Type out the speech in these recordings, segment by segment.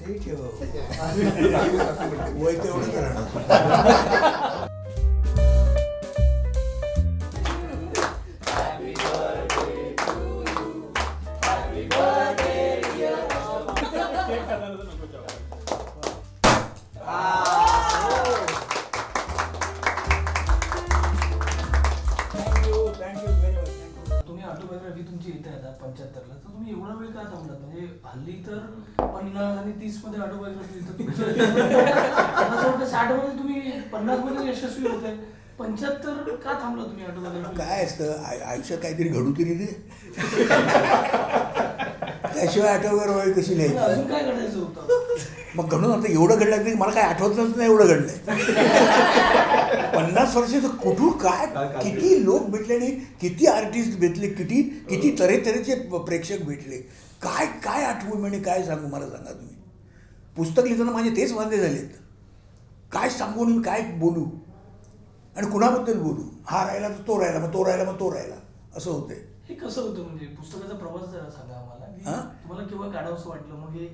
ते ठेव वय तेवढंच राहणार. ऑटोबायोग्राफी तुमची येते आता 75ला, तर तुम्ही एवढा वेळ का थांबलात? म्हणजे हल्ली तर 50 आणि 30 मध्ये ऑटोबायोग्राफी लिहितात, असं वाटतं 60 मध्ये तुम्ही 50 मध्ये यशस्वी होते, 75 का थांबला तुम्ही ऑटोबायोग्राफी? काय असतं आयुष्यात काहीतरी घडू तरी दे, त्याशिवाय ऑटोबायोग्राफी कशी लिहायची? अजून काय घडायचं होतं? मग घडून आता एवढं घडलं तरी मला काय आठवतच नाही एवढं घडलंय. 50 वर्षाचं कुठून काय किती लोक भेटले आणि किती आर्टिस्ट भेटले, किती तऱ्हेतऱ्हेचे प्रेक्षक भेटले, काय काय आठवू म्हणजे काय सांगू मला सांगा तुम्ही. पुस्तक लिहिताना माझे तेच वांदे झालेत, काय सांगू आणि काय बोलू आणि कुणाबद्दल बोलू. हा राहिला तर तो राहिला, मग तो राहिला मग तो राहिला, असं होतंय. हे कसं होतं म्हणजे पुस्तकाचा प्रवास जरा सांगा आम्हाला, की तुम्हाला केव्हा काढावंसं वाटलं, मग हे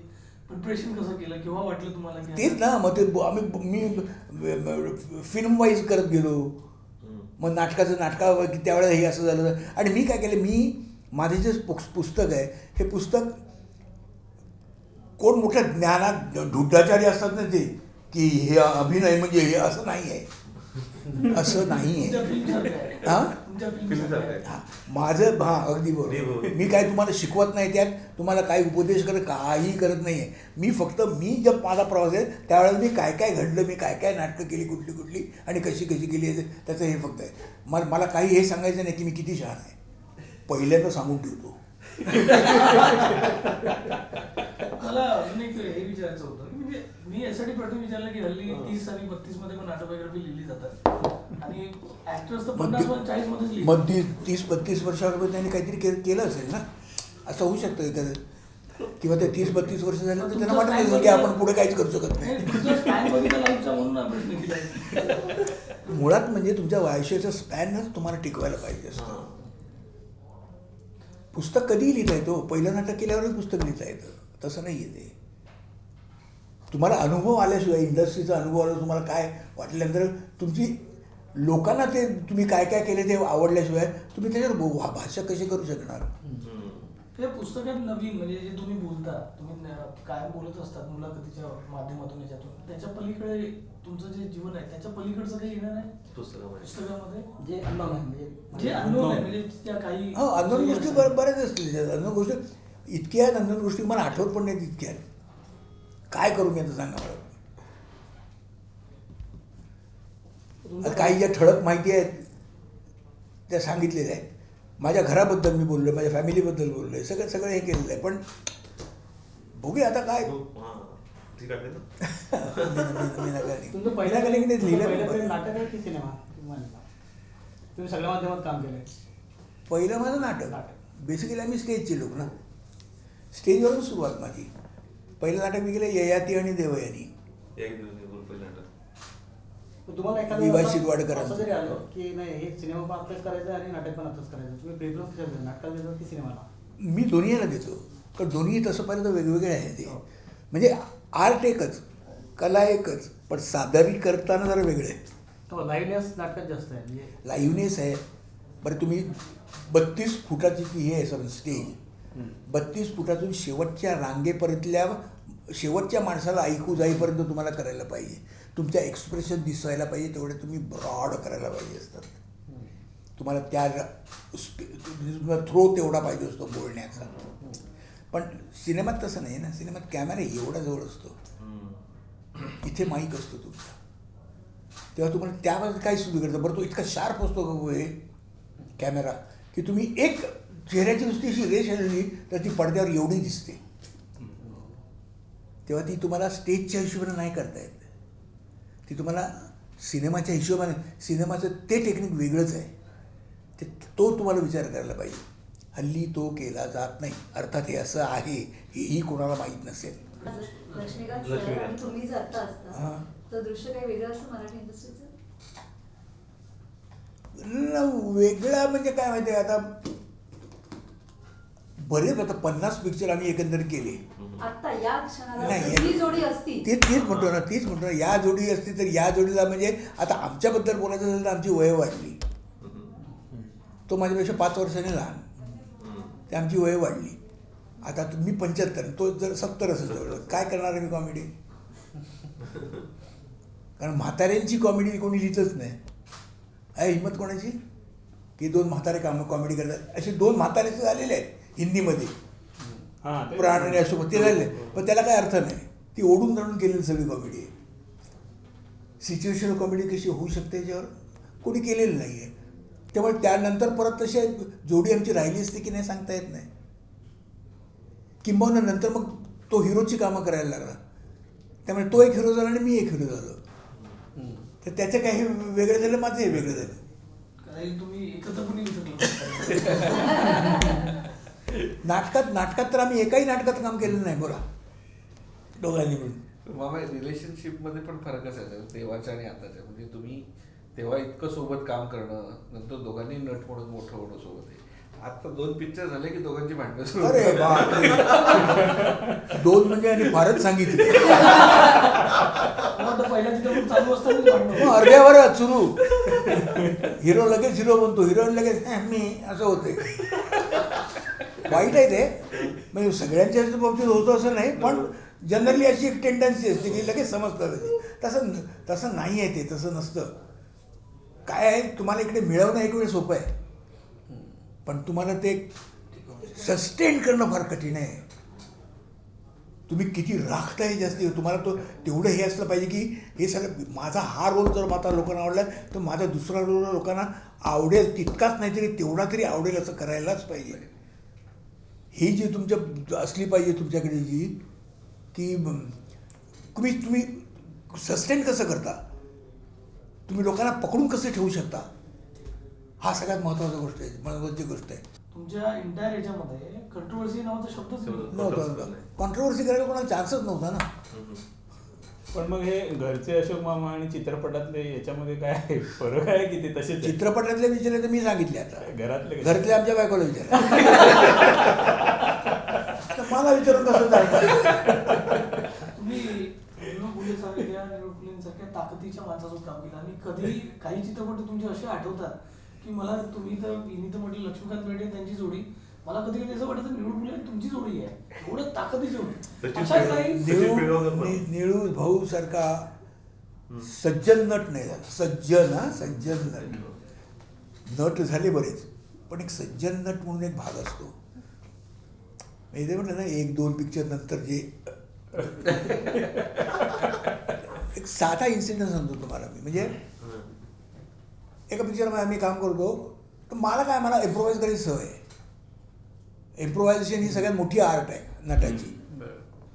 प्रिपरेशन कसं केलं, केव्हा वाटलं तुम्हाला? तेच ना, मग ते मी फिल्म वाईज करत गेलो, मग नाटका त्यावेळेला हे असं झालं. आणि मी काय केलं, माझे जे पुस्तक आहे हे पुस्तक कोण मोठ्या ज्ञानात ढुड्डाचारी असतात ना ते, की हे अभिनय म्हणजे हे असं नाही आहे, असं नाही आहे. हां माझं अगदी बरोबर. मी काय तुम्हाला शिकवत नाही, त्यात तुम्हाला काही उपदेश काही करत नाही आहे. मी फक्त जब माझा प्रवास आहे त्यावेळेला मी काय काय घडलं, मी काय काय नाटकं केली, कुठली आणि कशी केली त्याचं हे फक्त आहे. मला काही हे सांगायचं नाही की मी किती शहाणा आहे, पहिल्यांदा सांगून ठेवतो. मला अजून एक हे विचारायचं होतं, म्हणजे मी यासाठी प्रथम विचारलं की हल्ली 30 आणि 32 मध्ये पण ऑटोबायोग्राफी लिहिली जातात आणि ऍक्टर्स तर 50-40 मध्येच लिहितात. मग 30-32 वर्षावर त्यांनी काहीतरी केलं असेल ना, असं होऊ शकतं एखादं. किंवा ते 30-32 वर्ष झालं तर त्यांना वाटत असेल की आपण पुढे काहीच करू शकत नाही. मुळात म्हणजे तुमच्या आयुष्याचं स्पॅनच तुम्हाला टिकवायला पाहिजे असतं. पुस्तक कधीही लिहिता येतो, पहिलं नाटक केल्यावरच पुस्तक लिहिता येतं, तसं नाही आहे ते. तुम्हाला अनुभव आल्याशिवाय, इंडस्ट्रीचा अनुभव आला, तुम्हाला काय वाटल्यानंतर तुमची लोकांना ते तुम्ही काय काय केले ते आवडल्याशिवाय तुम्ही त्याच्यावर भाषा कशी करू शकणार? ते पुस्तकात नवीन म्हणजे जे तुम्ही बोलता, तुम्ही काय बोलत असतात मुलाखतीच्या माध्यमातून, याच्यातून त्याच्या पलीकडे तुमचं जे जीवन आहे त्याच्या पलीकडचं काही येणार आहे पुस्तकामध्ये? जे अननोन आहे म्हणजे त्या काही अननोन गोष्टी बऱ्याच असतील. अननोन गोष्टी इतक्या आहेत, अननोन गोष्टी मला आठवत पण नाहीत इतक्या. काय करू मी आता सांगा मला. काही ज्या ठळक माहिती आहेत त्या सांगितलेल्या आहेत. माझ्या घराबद्दल मी बोललो, माझ्या फॅमिलीबद्दल बोललो आहे, सगळं हे केलेलं आहे. पण बघूया आता काय. पहिलं माझं नाटक. बेसिकली आम्ही स्टेजचे लोक ना, स्टेजवरून सुरुवात माझी. पहिलं नाटक मी केलं ययाती आणि देवयानी. तुम्हाला एखादं असं जरी आलं की नाही हे सिनेमा पण आत्ताच करायचं आणि नाटक पण आत्ताच करायचं, तुम्ही प्रेफरन्स कशाला नाटकाला देतात की सिनेमाला? मी दोन्हीला देतो, कारण दोन्ही तसं पाहिलं तर वेगवेगळे आहे ते. म्हणजे आर्ट एकच, कला एकच, पण सादरी करताना जरा वेगळं आहे. लाईव्हनेस नाटकात जास्त आहे, म्हणजे लाईव्हनेस आहे. बरं तुम्ही 32 फुटाची ती हे आहे समज स्टेज, 32 फुटातून शेवटच्या रांगेपर्यंतल्या शेवटच्या माणसाला ऐकू जाईपर्यंत तुम्हाला करायला पाहिजे. तुमच्या एक्सप्रेशन दिसायला पाहिजे तेवढे तुम्ही ब्रॉड करायला पाहिजे असतात. तुम्हाला तुम्हाला थ्रो तेवढा पाहिजे असतो बोलण्याचा. पण सिनेमात तसं नाही ना, सिनेमात कॅमेरा एवढा जवळ असतो, इथे माईक असतो तुमचा, तेव्हा तुम्हाला त्यामध्ये काय सुरू करतं. बरं तो इतका शार्प असतो का हे कॅमेरा की तुम्ही एक चेहऱ्याची नुसती अशी रेष आलेली तर ती पडद्यावर एवढी दिसते. तेव्हा ती तुम्हाला स्टेजच्या हिशोबाने नाही करता येत, ती तुम्हाला सिनेमाच्या हिशोबाने. सिनेमाचं ते टेक्निक वेगळंच आहे, तो तुम्हाला विचार करायला पाहिजे. हल्ली तो केला जात नाही. अर्थात हे असं आहे हेही कोणाला माहीत नसेल. तुम्ही जाता असता तर दृश्य काही वेगळं असतं मराठी इंडस्ट्रीचं? वेगळा म्हणजे काय माहिती आहे, आता बरेच आता 50 पिक्चर आम्ही एकंदर केले. आता या क्षणाला नाही. ही जोडी असती तेच म्हणतो ना या जोडी असती तर या जोडीला म्हणजे आता आमच्याबद्दल बोलायचं झालं तर आमची वय वाढली. तो माझ्यापेक्षा 5 वर्षांनी लहान, ते आमची वय वाढली. आता मी 75, तो जर 70 असेल जवळ, काय करणार आहे मी कॉमेडी? कारण म्हाताऱ्यांची कॉमेडी कोणी लिहितच नाही. आहे हिंमत कोणाची की 2 म्हातारे कॉमेडी करतात? असे 2 म्हातारेचे झालेले आहेत हिंदीमध्ये, प्राण आणि अशोक, ते झाले. पण त्याला काय अर्थ नाही, ती ओढून जाणून केलेली सगळी कॉमेडी आहे. सिच्युएशनल कॉमेडी कशी होऊ शकते याच्यावर कोणी केलेलं नाही आहे. त्यामुळे त्यानंतर परत तशी जोडी आमची राहिली असते की नाही सांगता येत नाही. किंबहुना नंतर मग तो हिरोची कामं करायला लागला, त्यामुळे तो एक हिरो झाला आणि मी एक हिरो झालो. तर त्याचं काही वेगळं झालं, माझंही वेगळं झालं. तुम्ही एकत्र पण येऊ शकलो. नाटकात तर आम्ही एकाही नाटकात काम केलेलं नाही. बोला दोघांनी मिळून. मामा रिलेशनशिपमध्ये पण फरक असायचा तेव्हाच्या आणि आताच्या. म्हणजे तुम्ही तेव्हा इतकं सोबत काम करणं, नंतर दोघांनी नट म्हणून मोठं होणं सोबत आहे. आता 2 पिक्चर झाले की दोघांची भांडणं सुरू. अरे बापरे, 2 म्हणजे आणि फारच सांगितले. पहिल्या चित्रपट चालू असताना अर्ध्यावर सुरू, हिरो लगेच हिरो बनतो, हिरोईन लगेच मी, असं होते. वाईट आहे ते, म्हणजे सगळ्यांच्या बाबतीत होतं असं नाही, पण जनरली अशी एक टेंडन्सी असते की लगेच समजतं. तसं नाही आहे ते, तसं नसतं. काय आहे, तुम्हाला इकडे मिळवणं एक वेळ सोपं आहे, पण तुम्हाला ते सस्टेन करणं फार कठीण आहे. तुम्ही किती राखताय जास्ती, तुम्हाला तो तेवढं हे असलं पाहिजे की हे सगळं माझा हा रोल जर माझा लोकांना आवडला तर माझा दुसरा रोल लोकांना आवडेल तितकाच, नाहीतरी तेवढा तरी आवडेल असं करायलाच पाहिजे. ही जी तुमच्या असली पाहिजे तुमच्याकडे जी की तुम्ही सस्टेन कसं करता, तुम्ही लोकांना पकडून कसे ठेवू शकता, हा सगळ्यात महत्त्वाची गोष्ट आहे. तुमच्या इंटायर याच्यामध्ये कंट्रोवर्सी नावाचा शब्दच नव्हता. कॉन्ट्रोवर्सी करायला कोणाला चान्सच नव्हता ना. पण मग हे घरचे अशोक मामा आणि चित्रपटातले याच्यामध्ये काय फरक आहे की ते तसेच? चित्रपटातले विचारले तर मी सांगितले, आता घरातले आमच्या बायकोला विचार. मला विचारून कसं जायचं? तुम्ही फुलेंसारख्या ताकदीच्या माणसासोबत काम केलं आणि कधी काही चित्रपट तुमचे असे आठवतात की मला तुम्ही तर म्हटलं लक्ष्मीकांत बेर्डे त्यांची जोडी, मला कधी कधी असं वाटतं निळू फुले तुमची जोडी आहे, एवढं ताकदीची जोडी. निळू भाऊ सारखा सज्जन नट नाही झाला. सज्जन नट झाले बरेच, पण एक सज्जन नट म्हणून एक भाग असतो. ते म्हटलं ना 1-2 पिक्चर नंतर जे एक साधा इन्सिडेंट सांगतो तुम्हाला मी. म्हणजे एका पिक्चरमध्ये आम्ही काम करतो तर मला इम्प्रोवाइज करायची सवय आहे. इम्प्रोव्हायझेशन ही सगळ्यात मोठी आर्ट आहे नटाची,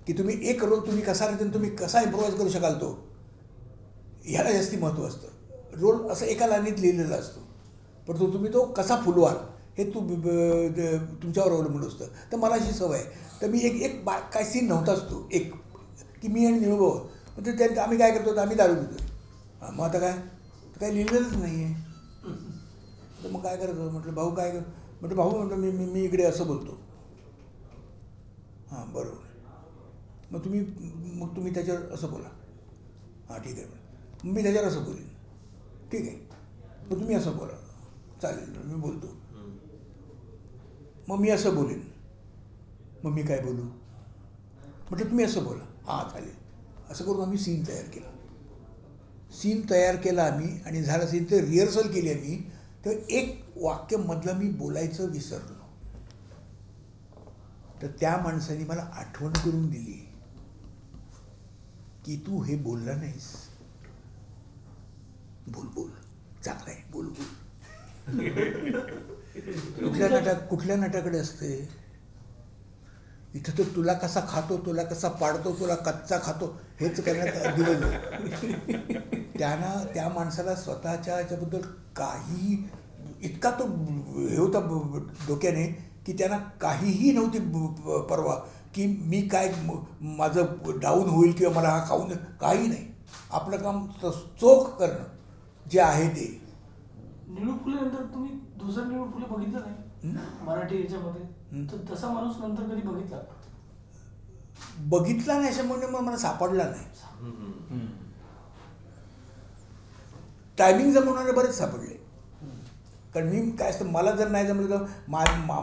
की तुम्ही एक रोल तुम्ही कसा तुम्ही कसा इम्प्रोव्हाइज करू शकाल, तो ह्याला जास्ती महत्त्व असतं. रोल असं एका लाईनीत लिहिलेला असतो, पण तुम्ही तो कसा फुलवाल हे तुमच्यावर अवलंबून असतं. तर मला अशी सवय आहे. तर मी एक काय सीन नव्हताच तो एक, की मी आणि निळूभाऊ, पण ते आम्ही काय करतो, आम्ही दारू पितो. मग आता काय लिहिलेलंच नाही आहे. तर मग काय करायचं, म्हटलं भाऊ काय कर, म्हटलं भाऊ म्हटलं मी इकडे असं बोलतो. हां बरोबर, मग तुम्ही त्याच्यावर असं बोला. हां ठीक आहे, मग मी त्याच्यावर असं बोलेन. ठीक आहे, मग तुम्ही असं बोला. चालेल, मी बोलतो. मग मी असं बोलेन. मग मी काय बोलू, म्हटलं तुम्ही असं बोला. हां चालेल. असं करून आम्ही सीन तयार केला आम्ही, आणि झालं सीन तर रिहर्सल केली आम्ही. तर एक वाक्य मधलं मी बोलायचं विसरलो, तर त्या माणसाने मला आठवण करून दिली की तू हे बोलला नाहीस, बोल चांगलं आहे, बोल. कुठल्या नाटाकडे असते इथं तर तुला कसा खातो, तुला कसा पाडतो, तुला कच्चा खातो हेच करण्यात दिलं. त्या माणसाला स्वतःच्या ह्याच्याबद्दल काहीही इतका तो हे होता डोक्याने की त्यांना काहीही नव्हती परवा की मी काय माझं डाऊन होईल किंवा मला हा खाऊन, काही नाही. आपलं काम चोख करणं जे आहे ते. निळू फुले नंतर तुम्ही दुसरं निळू फुले बघितलं नाही मराठी याच्यामध्ये? तर तसा माणूस नंतर कधी बघितला? बघितला नाही अशामुळे मग मला सापडला नाही. टायमिंग जमवणारे बरेच सापडले. कारण मी काय असतं, मला जर नाही जमलं तर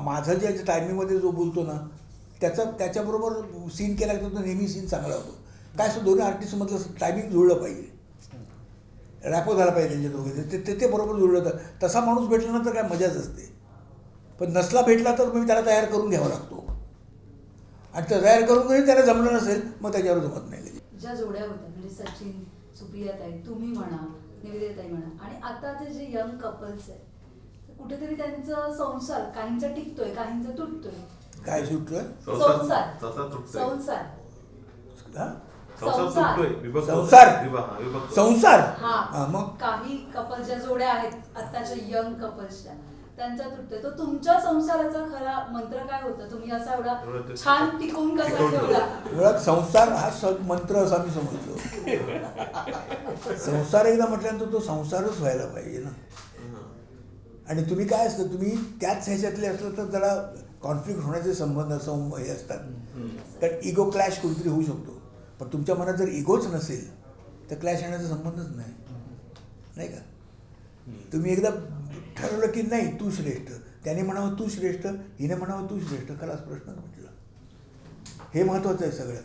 माझं जे टायमिंगमध्ये जो बोलतो ना त्याच्याबरोबर सीन केला तर तो नेहमी सीन चांगला होतो. काय असतं, दोन्ही आर्टिस्टमधलं टायमिंग जुळलं पाहिजे, रॅपो झाला पाहिजे त्यांच्या दोघे, ते बरोबर जुळलं. तर तसा माणूस भेटला ना तर काय मजाच असते. पण नसला भेटला तर मी त्याला तयार करून घ्यावा लागतो, आणि तयार करून जरी त्याला जमलं नसेल मग त्याच्यावर जमत नाही. ज्या जोड्या होत्या म्हणजे सचिन, सुप्रियाताई, तुम्ही म्हणा, निवेदिताई म्हणा, आणि आताचे जे यंग कपल्स आहेत कुठेतरी त्यांचा संसार काहींचा टिकतोय, काहींचा तुटतोय. काय सुटतोय? संसार संसार हा, मग काही कपल ज्या जोड्या आहेत आताच्या यंग कपल्सच्या त्यांचा तुटतोय. तो तुमच्या संसाराचा खरा मंत्र काय होता? तुम्ही असा एवढा छान टिकून कसा ठेवला? संसार हा मंत्र असा मी समजलो. संसार एकदा म्हटल्यानंतर तो संसारच व्हायला पाहिजे ना. आणि तुम्ही काय असतं, तुम्ही त्याच ह्याच्यातले असलं तर जरा कॉन्फ्लिक्ट होण्याचे संबंध हे असतात. कारण इगो क्लॅश कुठेतरी होऊ शकतो. पण तुमच्या मनात जर इगोच नसेल तर क्लॅश येण्याचा संबंधच नाही का. तुम्ही एकदा ठरवलं की नाही तू श्रेष्ठ, त्याने म्हणावं तू श्रेष्ठ, हिने म्हणावं तू श्रेष्ठ, खलास प्रश्नच म्हटला. हे महत्त्वाचं आहे सगळ्यात.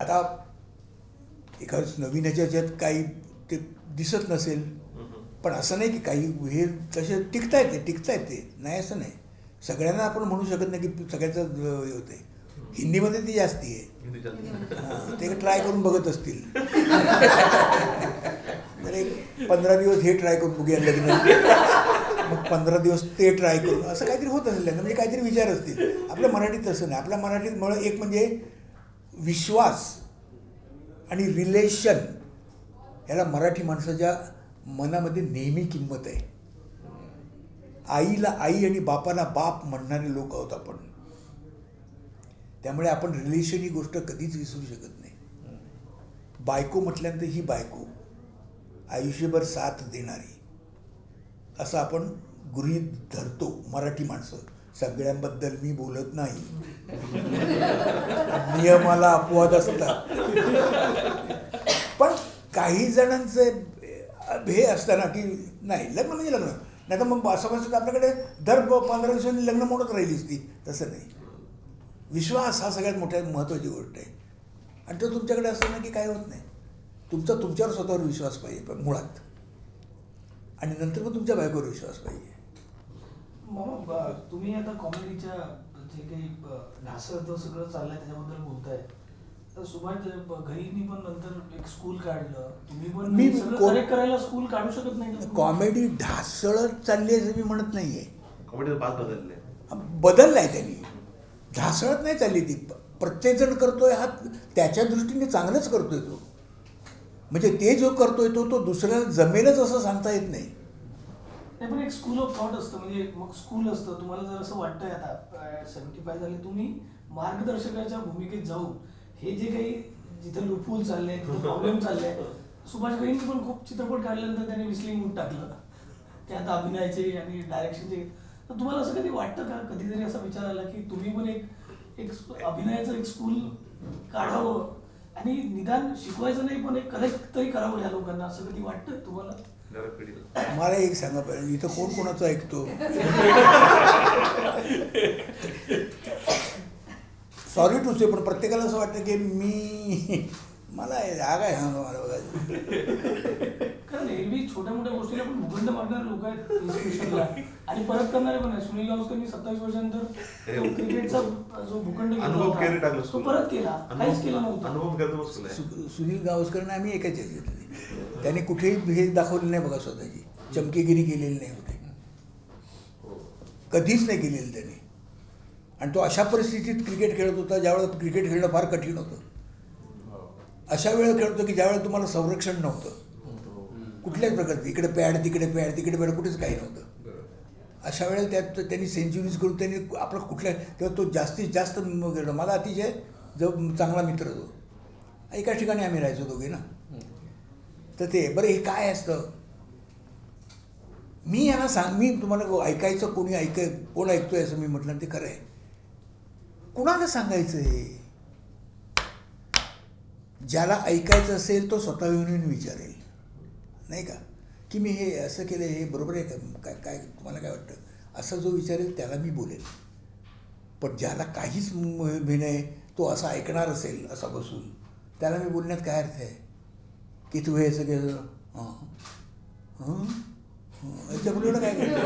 आता एखादं नवीन ह्याच्यात काही ते दिसत नसेल, पण असं नाही की काही हे तसे टिकता येते नाही असं नाही. सगळ्यांना आपण म्हणू शकत नाही की सगळ्याचं हे होतं आहे. हिंदीमध्ये ती जास्ती आहे, ते ट्राय करून बघत असतील तर एक 15 दिवस हे ट्राय करून बघूया लग्न, मग 15 दिवस ते ट्राय करून, असं काहीतरी होत असेल म्हणजे काहीतरी विचार असतील. आपल्या मराठीत तसं नाही. आपल्या मराठीत मुळे एक म्हणजे विश्वास आणि रिलेशन, याला मराठी माणसाच्या मनामध्ये नेहमी किंमत आहे. आईला आई आणि बापाला बाप म्हणणारे लोक आहोत आपण. त्यामुळे आपण रिलेशन ही गोष्ट कधीच विसरू शकत नाही. बायको म्हटल्यानंतर ही बायको आयुष्यभर साथ देणारी असं आपण गृहीत धरतो मराठी माणसं. सगळ्यांबद्दल मी बोलत नाही, नियमाला अपवाद असतात. पण काही जणांचे हे असतं ना की नाही लग्न म्हणजे लग्न, नाही तर मग असं असतं आपल्याकडे दर 15 दिवसांनी लग्न मोडत राहिलीच ती. तसं नाही. विश्वास हा सगळ्यात मोठ्या महत्त्वाची गोष्ट आहे. आणि तो तुमच्याकडे असं ना की काय होत नाही. तुमच्यावर स्वतःवर विश्वास पाहिजे पण मुळात, आणि नंतर मग तुमच्या बायकोवर विश्वास पाहिजे. मग तुम्ही आता कॉमेडीच्या जे काही ढासळतं सगळं चाललंय त्याच्याबद्दल बोलताय, तर सुभाष घरीनी पण नंतर एक स्कूल काढलं, तुम्ही पण मी करेक्ट करायला स्कूल काढू शकत नाही. कॉमेडी ढासळत चालली आहे असं मी म्हणत नाहीये. कॉमेडी बदललाय त्यांनी, ढासळत नाही चालली ती. प्रत्येकजण करतोय हा त्याच्या दृष्टीने चांगलंच करतोय तो. म्हणजे ते जो करतोय तो दुसऱ्याला जमेलच असं सांगता येत नाही. पण एक स्कूल ऑफ थॉट असतं, म्हणजे मग स्कूल असतं. तुम्हाला जर असं वाटतंय आता 75 झाले, तुम्ही मार्गदर्शकाच्या भूमिकेत जाऊन हे जे काही जिथं लुफूल चाललंय, तिथं प्रॉब्लेम चाललाय. सुभाष घईंनी पण खूप चित्रपट काढल्यानंतर त्यांनी विस्लिंग मूड टाकलं, त्यात अभिनयाचे आणि डायरेक्शनचे. तर तुम्हाला असं कधी वाटतं का, कधीतरी असा विचार आला की तुम्ही पण एक अभिनयाचं एक स्कूल काढावं आणि निदान शिकवायचं नाही पण एक करेक्ट तरी करावं या लोकांना, असं कधी वाटतं तुम्हाला? मला एक सांगा पाहिजे, इथं कोण कोणाचं ऐकतो? सॉरी टू से, पण प्रत्येकाला असं वाटतं की मला राग आहे मला बघायचं. कारण एरवी छोट्या मोठ्या गोष्टीला पण भूखंड मारणारे लोक आहेत इन्स्टिट्यूशनला, आणि परत करणारे पण आहेत. सुनील गावस्करनी 27 वर्षानंतर क्रिकेटचा जो भूखंड तो परत केला, काहीच केलं नव्हतं. सुनील गावस्करने आम्ही एकाच घेतली. त्यांनी कुठेही हे दाखवलेलं नाही बघा, स्वतःची चमकेगिरी केलेली नाही कुठे, कधीच नाही केलेली त्यांनी. आणि तो अशा परिस्थितीत क्रिकेट खेळत होता ज्यावेळेस क्रिकेट खेळणं फार कठीण होतं. अशा वेळेला खेळत होतं की ज्यावेळेला तुम्हाला संरक्षण नव्हतं कुठल्याच प्रकारचं, इकडे पॅड तिकडे पॅड कुठेच काही नव्हतं. अशा वेळेला त्यात त्यांनी सेंच्युरीज करून त्यांनी आपला कुठल्या तेव्हा तो जास्तीत जास्त मला अतिशय जो चांगला मित्र तो, एकाच ठिकाणी आम्ही राहायचो दोघे ना. तर ते बरं हे काय असतं, मी यांना मी तुम्हाला ऐकायचं कोण ऐकतोय असं मी म्हटलं ते खरं आहे. कुणाला सांगायचं हे? ज्याला ऐकायचं असेल तो स्वतः येऊन विचारेल, नाही का, की मी हे असं केलं, हे बरोबर आहे का, काय तुम्हाला काय वाटतं, असं जो विचारेल त्याला मी बोलेल. पण ज्याला काहीच हे नाही, तो असा ऐकणार असेल असा बसून, त्याला मी बोलण्यात काय अर्थ आहे की तू हे असं केलं, याच्यापुढे काय करतो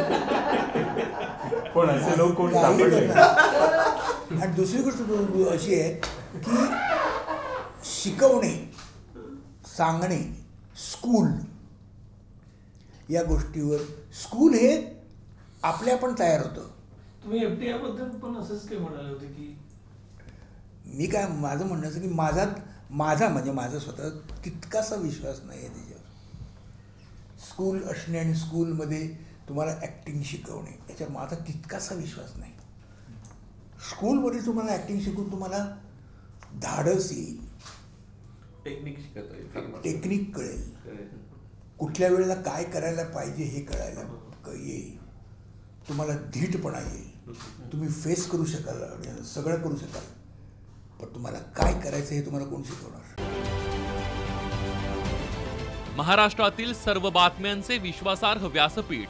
कोण असे लोक कोण काही सापडले? करणार. आणि दुसरी गोष्ट अशी आहे की शिकवणे, सांगणे, स्कूल या गोष्टीवर, स्कूल हे आपल्या पण तयार होतं. तुम्ही FTI बद्दल पण असंच काही म्हणाले होते की मी काय, माझं म्हणणं असं की माझा स्वतः तितकासा विश्वास नाही आहे त्याच्यावर. स्कूल असणे आणि स्कूलमध्ये तुम्हाला ॲक्टिंग शिकवणे याच्यावर माझा तितकासा विश्वास नाही. स्कूलमध्ये तुम्हाला ॲक्टिंग शिकून तुम्हाला धाडस येईल, टेक्निक शिकत आहे, टेक्निक कळेल, कुठल्या वेळेला काय करायला पाहिजे हे कळायला येईल, तुम्हाला धीटपणा येईल, तुम्ही फेस करू शकाल, सगळं करू शकाल. पण तुम्हाला काय करायचं हे तुम्हाला कोण शिकवणार? महाराष्ट्रातील सर्व बातम्यांचे विश्वासार्ह व्यासपीठ,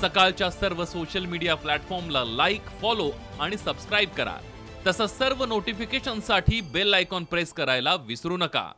सकाळच्या सर्व सोशल मीडिया प्लॅटफॉर्मला लाईक, फॉलो आणि सबस्क्राईब करा. तसंच सर्व नोटिफिकेशनसाठी बेल आयकॉन प्रेस करायला विसरू नका.